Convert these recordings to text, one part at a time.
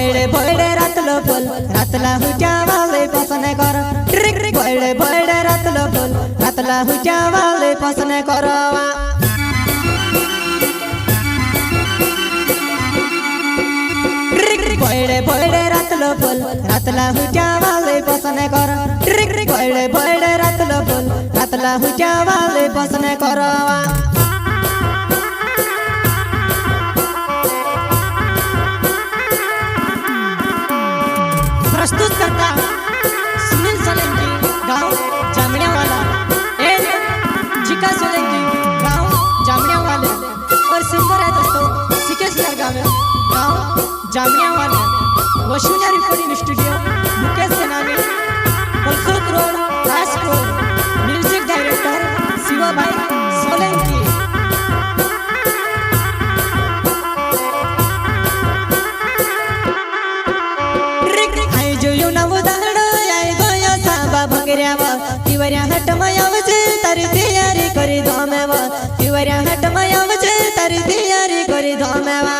बळे बळे रातलो बोल रातला हुच्या वाले पसने कर बळे बळे रातलो बोल रातला हुच्या वाले पसने करवा बळे बळे रातलो बोल रातला हुच्या वाले पसने कर बळे बळे रातलो बोल रातला हुच्या वाले पसने करवा प्रस्तुत करता सुनील सोलंकी गांव जामण्यावाला एंड जिका सोलंकी गांव जामण्यावाला और सिंगर है दोस्तों सिकेश गांव जामण्यावाला वशुन्या रिकॉर्डिंग स्टूडियो मुकेश सेनानी पलसोत road Rajkot music director Shivabhai Solanki तिवऱ्या हट मयावचे तारी तयारी करी धोमेवा तिवऱ्या हट मयावचे तारी तयारी करी धोमेवा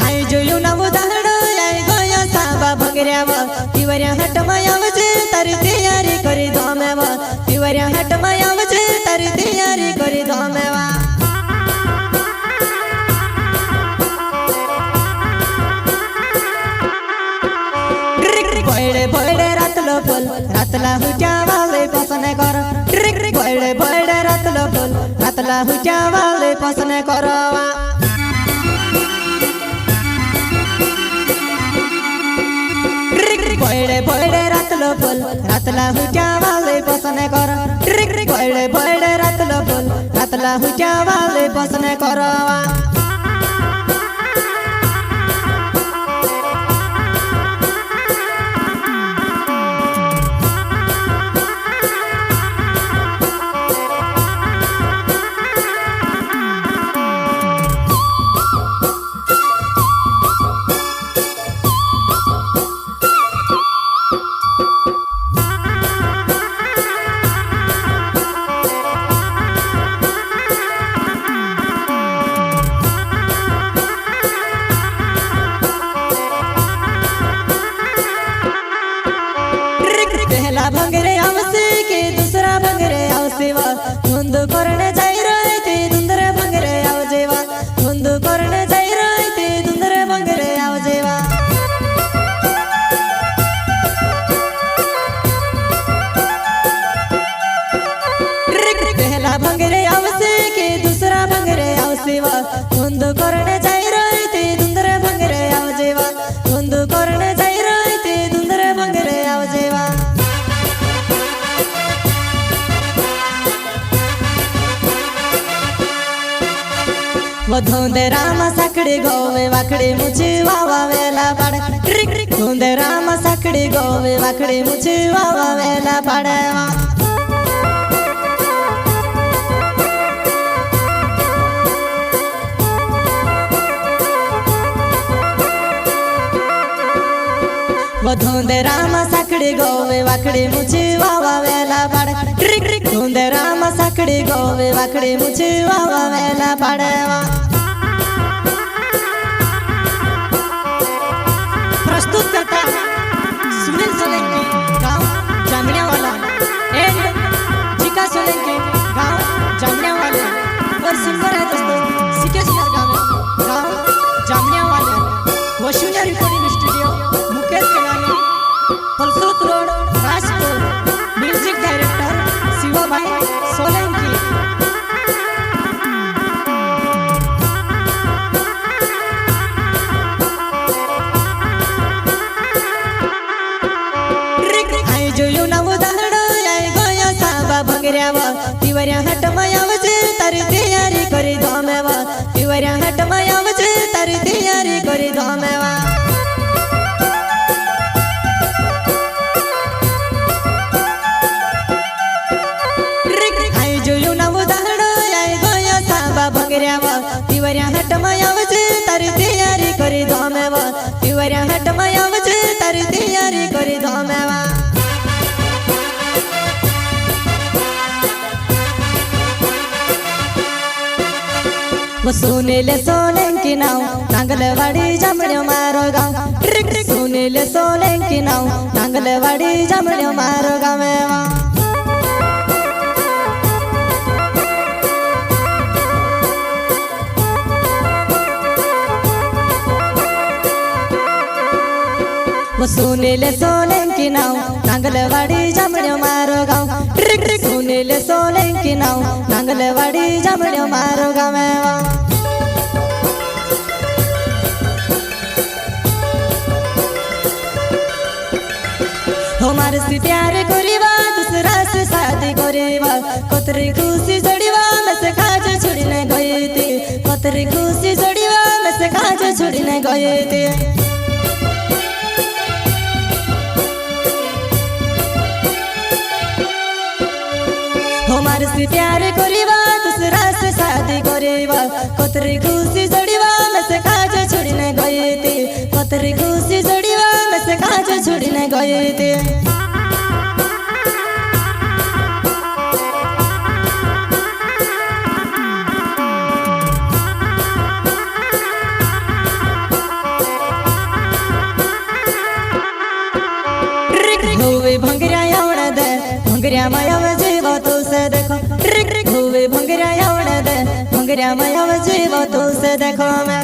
आई जोयू ना उदाहरण आई गया साबा भंगऱ्यावा तिवऱ्या हट मयावचे तारी तयारी करी धोमेवा तिवऱ्या हट मयावचे तारी तयारी करी धोमेवा बळे बळे रातलो बोल रातला हुच्या वाले पसने कर बळे बळे रातलो बोल रातला हुच्या वाले पसने करवा बळे बळे रातलो बोल रातला हुच्या वाले पसने कर बळे बळे रातलो बोल रातला हुच्या वाले पसने करवा पहला भंगरे आवसे के दूसरा भंगरे आवसेवा धुंद करने जाई रहे ते दुंदरे भंगरे आवजेवा धुंद करने जाई रहे ते दुंदरे भंगरे आवजेवा पहला भंगरे आवसे के दूसरा भंगरे आवसेवा धुंद करने जाई रहे ते दुंदरे भंगरे आवजेवा धुंद करने जाई रहे ते दुंदरे भंगरे आवजेवा धोंदे राम साकड़ी गोवे वाकड़ी मुझे वावा वेला पड़े धोंदे राम साकड़ी गोवे वाकड़ी मुझे वावा वेला पड़े धोंदे राम साकड़ी गोवे वाकड़ी मुझे वावा वेला पड़े धोंदे राम साकड़ी गोवे वाकड़ी मुझे वावा वेला पड़े प्रस्तुत करता सुनील सोलंकी गांव जामण्यावाला एंड जिका सोलंकी गांव जामण्यावाला और सिंगर है दोस्तों सिकेश गांव जामण्यावाला वशुन्या रिकॉर्डिंग स्टूडियो मुकेश सेनानी पलसोत road Rajkot music director Shivabhai Solanki आई जोयू ना उदाहरण आई गया साबा भंगऱ्यावा तिवऱ्या हट मयावचे तारी तयारी करी धोमेवा तिवऱ्या हट मयावचे तारी तयारी करी धोमेवा आई जोयू ना उदाहरण आई गया साबा भंगऱ्यावा तिवऱ्या हट मयावचे तारी तयारी करी धोमेवा तिवऱ्या हट मयावचे तारी तयारी करी धोमेवा सुनील सोलंकी नाव नांगलवाडी जांभळ्यो मारो गाव सुनील सोलंकी नाव नांगलवाडी जांभळ्यो मारो गाव सुनील सोलंकी नाव नांगलवाडी जांभळ्यो मारो गाव सुनील सोलंकी नाव नांगलवाडी जांभळ्यो मारो गाव हमार से प्यार करीबा दूसरा से शादी करीबा कतरी खुशी जोड़ीबा मैं से काज छोड़ने गई थी कतरी खुशी जोड़ीबा मैं से काज छोड़ने गई थी हमार से प्यार करीबा दूसरा से शादी करीबा कतरी खुशी जोड़ीबा मैं से काज छोड़ने गई थी कतरी खुशी जोड़ीबा मैं से काज छोड़ने गई थी हुए भंगरिया आवड़ दे भंगरिया माया जीव तो से देखो हुए भंगरिया आवड़ दे भंगरिया माया जीव तो से देखो मैं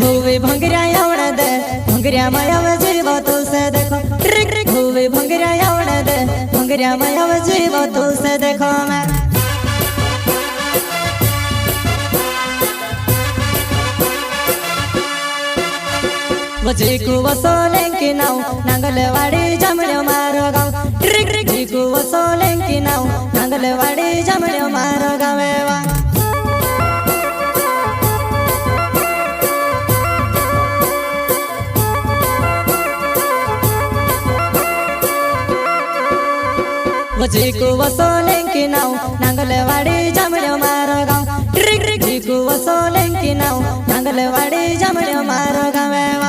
हुए भंगरिया आवड़ दे भंगरिया माया जीव तो से देखो हुए भंगरिया आवड़ दे भंगरिया माया जीव तो से देखो मैं जीकू सोलंकी नाव नांगलवाडी जांभळ्यो मारो गाव जीकू सोलंकी नाव नांगलवाडी जांभळ्यो मारो गाव जीकू सोलंकी नाव नांगलवाडी जांभळ्यो मारो गाव जीकू सोलंकी नाव नांगलवाडी जांभळ्यो मारो गाव